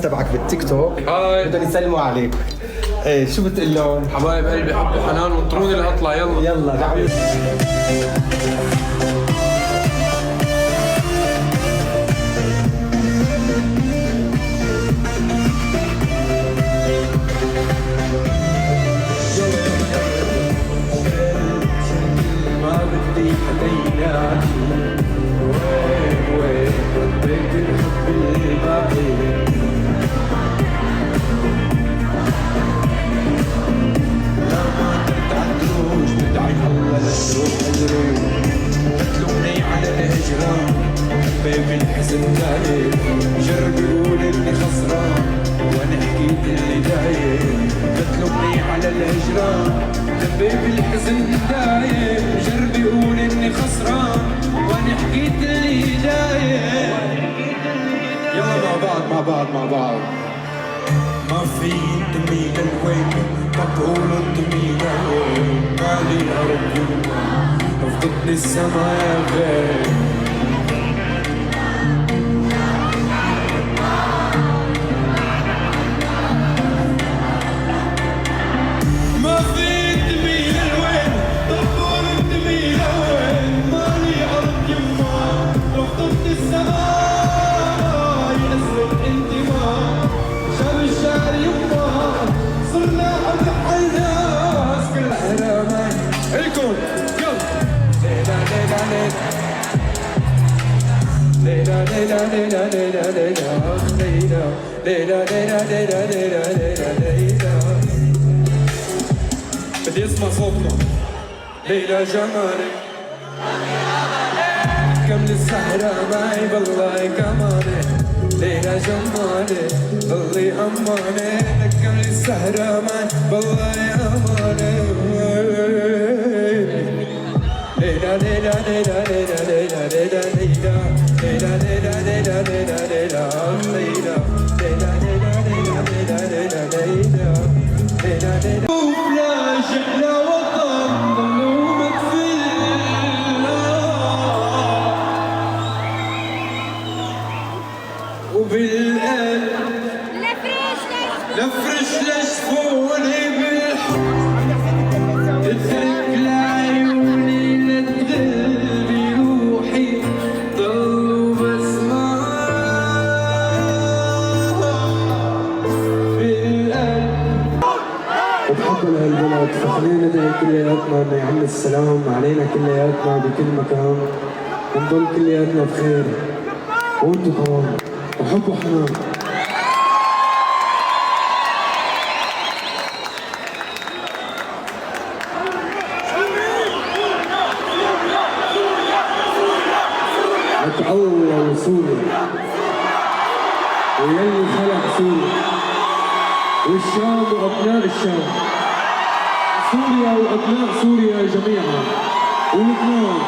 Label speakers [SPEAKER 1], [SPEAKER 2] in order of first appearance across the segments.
[SPEAKER 1] تبعك بالتيك توك بدهم يسلموا عليك. ايه شو بتقول لهم؟
[SPEAKER 2] حبايب قلبي حب حنان وانطروني لاطلع. يلا
[SPEAKER 1] يلا تعالوا.
[SPEAKER 3] ما بدي حدا ينادي وين وين رديت الحب الباقي. لا ما تتعدوش بدعي الله لا تروح تروح تلومني على الهجران بيبي الحزن داير جرب يقول اني خسران وانا حكيت اللي داير. بتلومني على الهجران بيبي الحزن داير جرب يقول اني خسران وانا حكيت اللي داير. يلا مع بعض ما في انت مين الوين بقول انت مين الوين مالي ارد رفضتني السما يا غير. بدي اسمع صوتكم. ليلى جمالك كمل السهرة معي بالله كمالك. ليلى جمالك ضلي أمانك كمل السهرة معي بالله أمانك. ليلى ليلى ليلى ليلى ليلى ليلى ليلى ليلى ليلى ليلى ليلى ليلى ليلى ليلى ليلى ليلى ليلى لاجئ لوطن ظلومك في الله وبالقلب لفرش لشفوني بالحب تترك لعيوني لتغل بروحي ضلوا بسمع بالقلب
[SPEAKER 4] وبحب لهالبلد. فخلينا ندعي كلياتنا انه يعم السلام علينا كلياتنا بكل مكان ونضل كلياتنا بخير وانتو كمان وحب وحنان. لك الله وسوريا ويلي خلق سوريا والشام وابناء الشام سوريا وابناء سوريا جميعا ولبنان.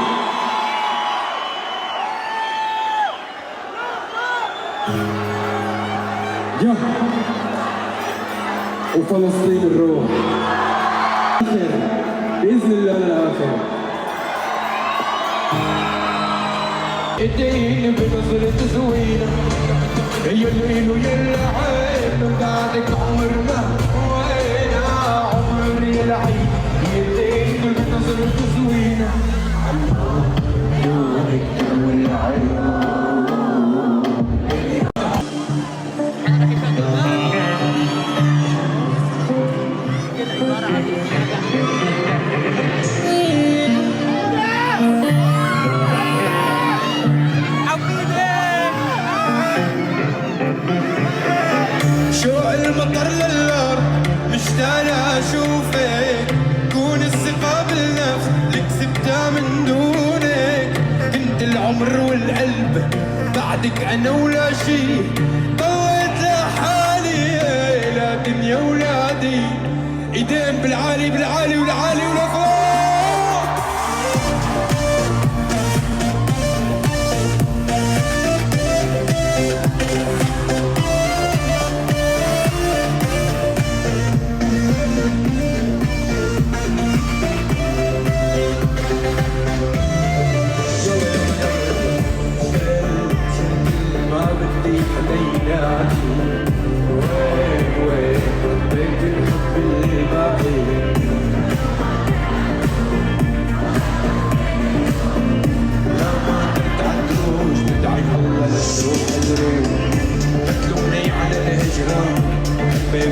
[SPEAKER 4] يا وفلسطين الروح باذن الله للاخر.
[SPEAKER 3] اديني بنظرة زوينة يا الليل ويا العين وبعدك عمرنا وين عمري العين. اديني بنظرة زوينة عيونك والعين. المطر للارض مشتاق اشوفك كون الثقة بالنفس اللي كسبتها من دونك. كنت العمر والقلب بعدك انا ولا شي ضليت لحالي لكن يا ولادي ايدين بالعالي بالعالي والعالي ولفوق. ما بدي حدا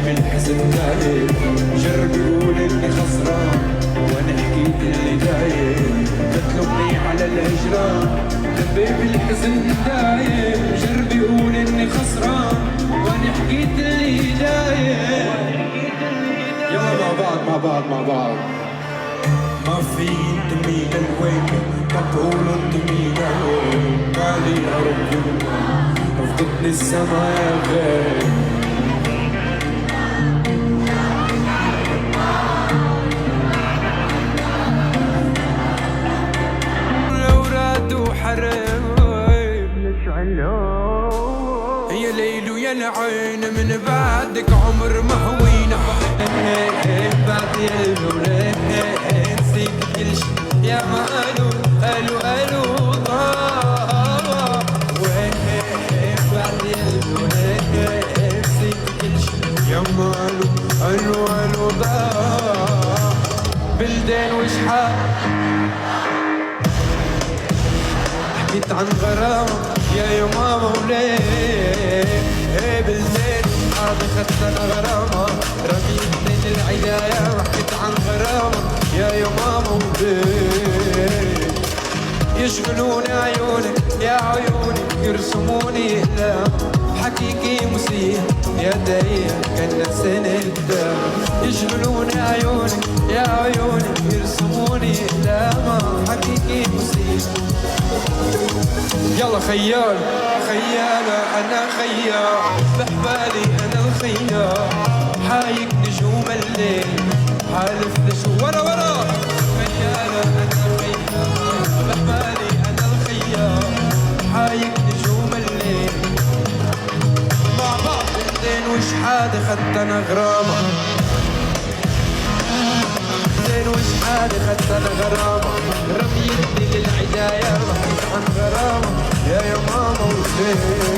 [SPEAKER 3] بالحزن دايب جرب يقول اني خسران وانا حكيت اللي دايب بتلومني على الهجران دبي بالحزن دايب جرب يقول اني خسران وانا حكيت اللي دايب يلا مع بعض ما في انت مين الوين ما تقولوا انت مين الوين مالي يا رب رفضتني السما يا غالي الاوراد وحريم يا ليل ويا العين من بعدك عمر ما هوينا بعد الولاد نسيت كل شي يا ما قالوا ضاع وين بعد الولاد نسيت كل شي يا ما قالوا ضاع بلدان وشحال حكيت عن غرام يا ماما وليه بلدان هذا خدت انا غرامة رميتني للعداية وحكيت عن غرامة يا ماما وليه يشغلوني عيونك يا عيوني يرسموني اقلام حكيكي مسيح يا دايم كان سنة الدم يشغلوني عيونك يا عيوني يرسموني اقلام حكيكي مسيح يلا خيال انا خيال بحبالي انا الخيال حايك نجوم الليل حالف نجوم ورا خيال انا خيال بحبالي انا الخيال حايك نجوم الليل مع بعض بلدين وشحاد خدت انا غرامة خدت انا غرامة رميتني للعداية وحكيت عن غرامة يا ماما وزين